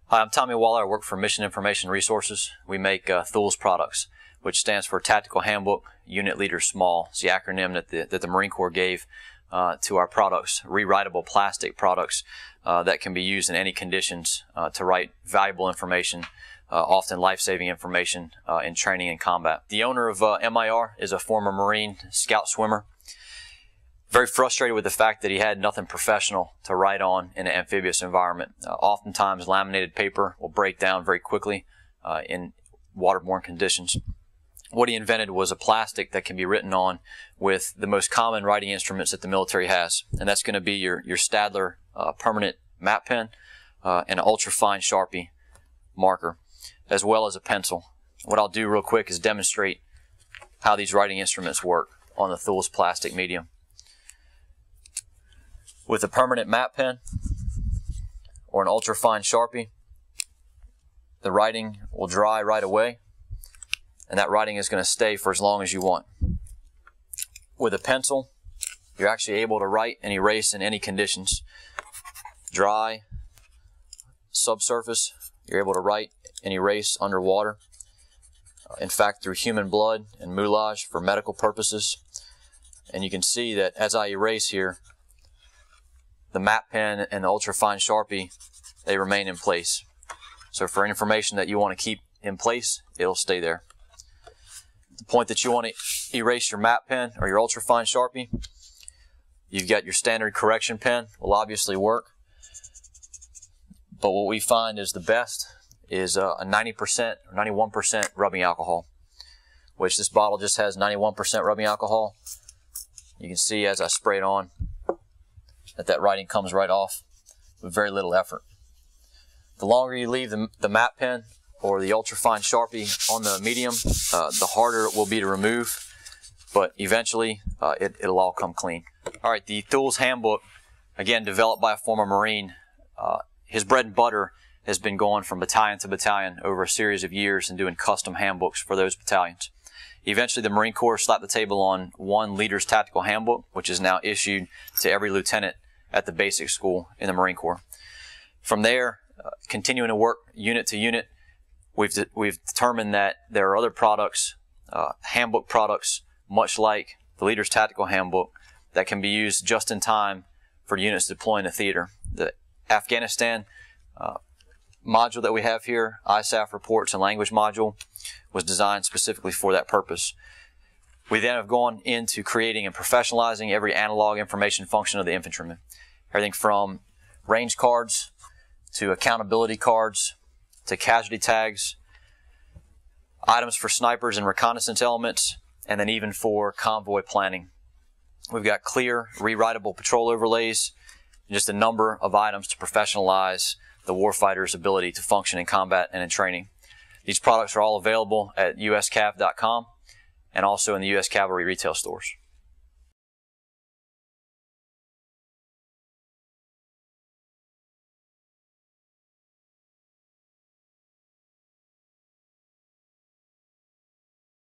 Hi, I'm Tommy Waller. I work for Mission Information Resources. We make THULS products, which stands for Tactical Handbook Unit Leader Small. It's the acronym that the Marine Corps gave to our products, rewritable plastic products that can be used in any conditions to write valuable information, often life-saving information in training and combat. The owner of MIR is a former Marine scout swimmer. Very frustrated with the fact that he had nothing professional to write on in an amphibious environment. Oftentimes laminated paper will break down very quickly in waterborne conditions. What he invented was a plastic that can be written on with the most common writing instruments that the military has, and that's going to be your Stadler permanent matte pen and an ultra-fine Sharpie marker, as well as a pencil. What I'll do real quick is demonstrate how these writing instruments work on the THULS plastic medium. With a permanent matte pen or an ultra-fine Sharpie, the writing will dry right away, and that writing is going to stay for as long as you want. With a pencil, you're actually able to write and erase in any conditions. Dry, subsurface, you're able to write and erase underwater. In fact, through human blood and moulage for medical purposes. And you can see that as I erase here, the matte pen and the ultra-fine Sharpie, they remain in place. So for information that you want to keep in place, it'll stay there. The point that you want to erase your matte pen or your ultra-fine Sharpie, you've got your standard correction pen, will obviously work. But what we find is the best is a 90% or 91% rubbing alcohol, which this bottle just has 91% rubbing alcohol. You can see as I spray it on, that writing comes right off with very little effort. The longer you leave the matte pen or the ultra-fine Sharpie on the medium, the harder it will be to remove, but eventually it'll all come clean. All right, the THULS handbook, again developed by a former Marine. His bread and butter has been going from battalion to battalion over a series of years and doing custom handbooks for those battalions. Eventually, the Marine Corps slapped the table on one Leader's Tactical Handbook, which is now issued to every lieutenant at the basic school in the Marine Corps. From there, continuing to work unit to unit, we've determined that there are other products, handbook products, much like the Leader's Tactical Handbook, that can be used just in time for units deploying to theater. The Afghanistan module that we have here, ISAF reports and language module, was designed specifically for that purpose. We then have gone into creating and professionalizing every analog information function of the infantryman. Everything from range cards to accountability cards to casualty tags, items for snipers and reconnaissance elements, and then even for convoy planning. We've got clear, rewritable patrol overlays, and just a number of items to professionalize the warfighter's ability to function in combat and in training. These products are all available at uscav.com and also in the US Cavalry retail stores.